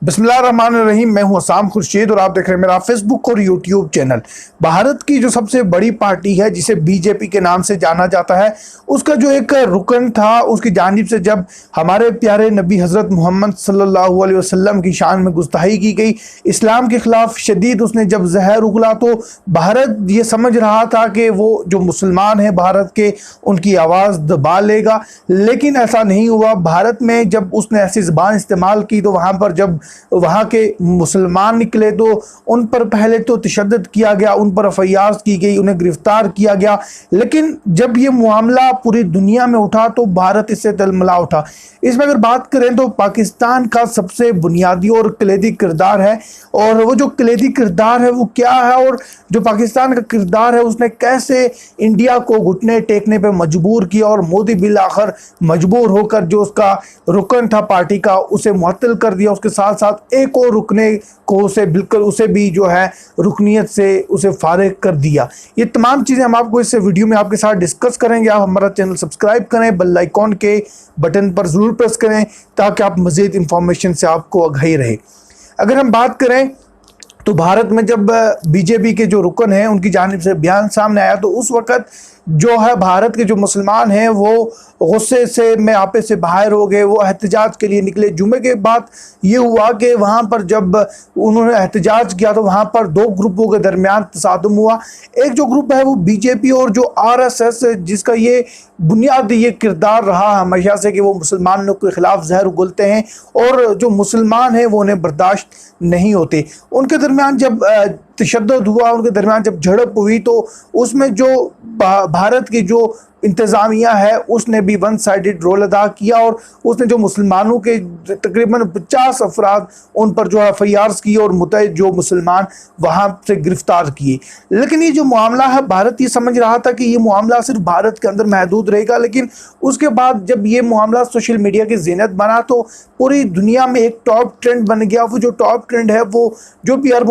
बिस्मिल्लाहिर्रहमानिर्रहीम। मैं हूं असाम खुर्शीद और आप देख रहे हैं मेरा फेसबुक और यूट्यूब चैनल। भारत की जो सबसे बड़ी पार्टी है जिसे बीजेपी के नाम से जाना जाता है, उसका जो एक रुकन था, उसकी जानिब से जब हमारे प्यारे नबी हज़रत मोहम्मद सल्लल्लाहु अलैहि वसल्लम की शान में गुस्ताही की गई, इस्लाम के खिलाफ शदीद उसने जब जहर उगला, तो भारत ये समझ रहा था कि वो जो मुसलमान हैं भारत के, उनकी आवाज़ दबा लेगा। लेकिन ऐसा नहीं हुआ। भारत में जब उसने ऐसी ज़बान इस्तेमाल की तो वहाँ पर जब वहाँ के मुसलमान निकले तो उन पर पहले तो तशद्दुद किया गया, उन पर एफआईआर की गई, उन्हें गिरफ्तार किया गया। लेकिन जब ये मामला पूरी दुनिया में उठा तो भारत इससे तलमला उठा। इसमें अगर बात करें तो पाकिस्तान का सबसे बुनियादी और कलीदी किरदार है, और वो जो कलीदी किरदार है वो क्या है, और जो पाकिस्तान का किरदार है उसने कैसे इंडिया को घुटने टेकने पे मजबूर किया, और मोदी बिल आखिर मजबूर होकर जो उसका रुकन था पार्टी का उसे मुअत्तल कर दिया। उसके साथ साथ एक और रुकने को उसे भी जो है रुकनीत से उसे फारिग कर दिया। ये तमाम चीज़ें हम आपको इस वीडियो में आपके साथ डिस्कस करेंगे। आप हमारा चैनल सब्सक्राइब करें, बेल आइकॉन के बटन पर ज़रूर प्रेस करें ताकि आप मज़ीद इंफॉर्मेशन से आपको आगाही रहे। अगर हम बात करें तो भारत में जब बीजेपी के जो रुकन हैं उनकी जानिब से बयान सामने आया तो उस वक़्त जो है भारत के जो मुसलमान हैं वो गुस्से से में आपे से बाहर हो गए, वो एहतजाज के लिए निकले। जुमे के बाद ये हुआ कि वहाँ पर जब उन्होंने एहतजाज किया तो वहाँ पर दो ग्रुपों के दरमियान तसादुम हुआ। एक जो ग्रुप है वो बीजेपी और जो आरएसएस, जिसका ये बुनियादी ये किरदार रहा हमेशा से कि वो मुसलमानों के ख़िलाफ़ जहर उगलते हैं और जो मुसलमान हैं वो उन्हें बर्दाश्त नहीं होते। उनके दरमियान जब तशद्दुद हुआ, उनके दरमियान जब झड़प हुई तो उसमें जो भारत की जो इंतज़ामिया है उसने भी वन साइडेड रोल अदा किया, और उसने जो मुसलमानों के तकरीबन 50 अफराद उन पर जो एफआईआर की और मुतअद्दिद जो मुसलमान वहाँ से गिरफ्तार किए। लेकिन ये जो मामला है, भारत ये समझ रहा था कि ये मामला सिर्फ भारत के अंदर महदूद रहेगा, लेकिन उसके बाद जब ये मामला सोशल मीडिया की ज़ीनत बना तो पूरी दुनिया में एक टॉप ट्रेंड बन गया। वो जो टॉप ट्रेंड है वो जो भी अरब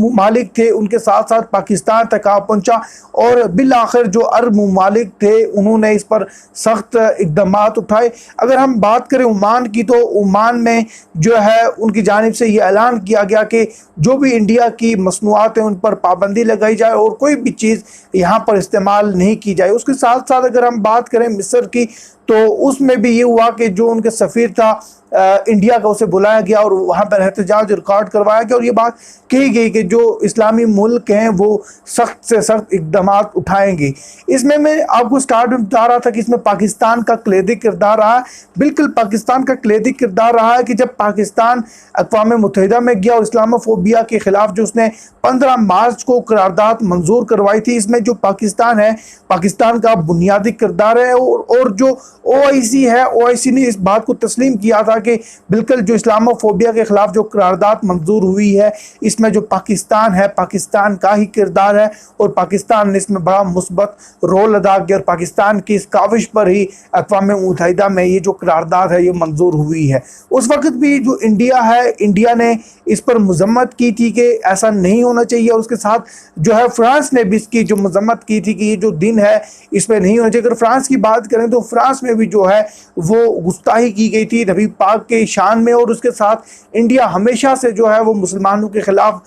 ममालिक थे उनके साथ साथ पाकिस्तान तक आ पहुँचा, और बिल आखिर जो अरब ममालिक थे उन्होंने इस पर सख्त इक़दाम उठाए। अगर हम बात करें ओमान की तो ओमान में जो है उनकी जानिब से ये ऐलान किया गया कि जो भी इंडिया की मसनूआत हैं उन पर पाबंदी लगाई जाए और कोई भी चीज़ यहाँ पर इस्तेमाल नहीं की जाए। उसके साथ साथ अगर हम बात करें मिस्र की तो उसमें भी ये हुआ कि जो उनके सफ़ीर था इंडिया का, उसे बुलाया गया और वहाँ पर एहतजाज रिकॉर्ड करवाया गया, और ये बात कही गई कि जो इस्लामी मुल्क हैं वो सख्त से सख्त इक़दाम उठाएंगे। इसमें मैं आपको स्टार्ट में बता रहा था कि इसमें पाकिस्तान का कलीदी किरदार रहा है। बिल्कुल पाकिस्तान का कलीदी किरदार रहा है कि जब पाकिस्तान अक़वाम मुत्तहिदा में गया और इस्लामोफोबिया के ख़िलाफ़ जो उसने 15 मार्च को करारदाद मंजूर करवाई थी, इसमें जो पाकिस्तान है, पाकिस्तान का बुनियादी किरदार है, और जो OIC है, OIC ने इस बात को तस्लीम किया था कि बिल्कुल जो इस्लामोफोबिया के ख़िलाफ़ जो करारदाद मंजूर हुई है इसमें जो पाकिस्तान है, पाकिस्तान का ही किरदार है, और पाकिस्तान ने इसमें बड़ा मुस्बत रोल अदा किया, और पाकिस्तान की इस काविश पर ही अक़वाम मुत्तहिदा में ये जो करारदाद है ये मंजूर हुई है। उस वक़्त भी जो इंडिया है, इंडिया ने इस पर मज़म्मत की थी कि ऐसा नहीं होना चाहिए, और उसके साथ जो है फ्रांस ने भी इसकी जो मज़म्मत की थी कि ये जो दिन है इसमें नहीं होना चाहिए। अगर फ्रांस की बात करें तो फ्रांस में भी जो है वो गुस्ताही की गई थी नबी पाक के शान में, और उसके साथ इंडिया हमेशा से जो है वो मुसलमानों के ख़िलाफ़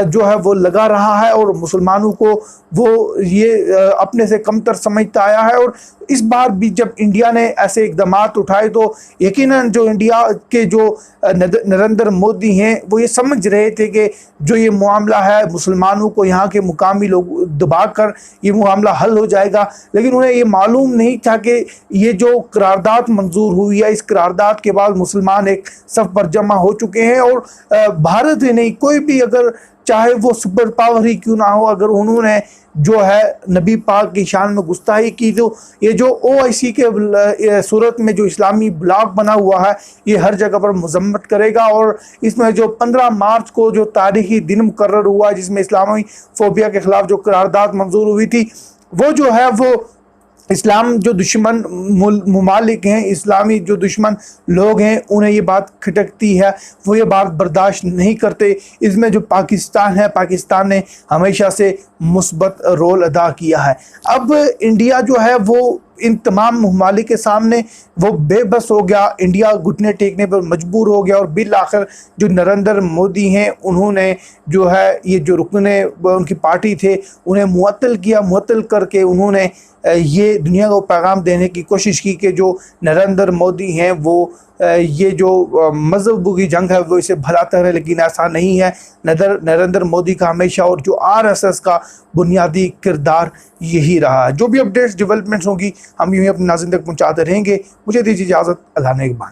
जो है वो लगा रहा है, और मुसलमानों को वो ये अपने से कमतर समझता आया है। और इस बार भी जब इंडिया ने ऐसे इक़दाम उठाए तो यकीनन जो इंडिया के जो नरेंद्र मोदी हैं वो ये समझ रहे थे कि जो ये मामला है मुसलमानों को यहाँ के मुकामी लोग दबा कर ये मामला हल हो जाएगा। लेकिन उन्हें ये मालूम नहीं था कि ये जो करारदाद मंजूर हुई है, इस करारदाद के बाद मुसलमान एक सफ़ पर जमा हो चुके हैं, और भारत ही नहीं, कोई भी अगर चाहे वो सुपर पावर ही क्यों ना हो, अगर उन्होंने जो है नबी पाक की शान में गुस्ताही की तो ये जो OIC के सूरत में जो इस्लामी ब्लॉक बना हुआ है ये हर जगह पर मजम्मत करेगा। और इसमें जो 15 मार्च को जो तारीखी दिन मुकर्रर हुआ जिसमें इस्लामी फोबिया के ख़िलाफ़ जो करारदाद मंजूर हुई थी, वो जो है वो इस्लाम जो दुश्मन ममालिक हैं, इस्लामी जो दुश्मन लोग हैं, उन्हें ये बात खटकती है, वो ये बात बर्दाश्त नहीं करते। इसमें जो पाकिस्तान है, पाकिस्तान ने हमेशा से मुस्बत रोल अदा किया है। अब इंडिया जो है वो इन तमाम ममालिक के सामने वो बेबस हो गया, इंडिया घुटने टेकने पर मजबूर हो गया और बिल आखिर जो नरेंद्र मोदी हैं उन्होंने जो है ये जो रुकने उनकी पार्टी थे उन्हें मुअत्तल किया। मुअत्तल करके उन्होंने ये दुनिया को पैगाम देने की कोशिश की कि जो नरेंद्र मोदी हैं वो ये जो मजहब की जंग है वो इसे भलाता है, लेकिन ऐसा नहीं है। नरेंद्र मोदी का हमेशा और जो आरएसएस का बुनियादी किरदार यही रहा है। जो भी अपडेट्स डेवलपमेंट्स होंगी हम यूँ ही अपने नाज़रीन तक पहुँचाते रहेंगे। मुझे दीजिए इजाज़त, अल्लाह नेगहबान।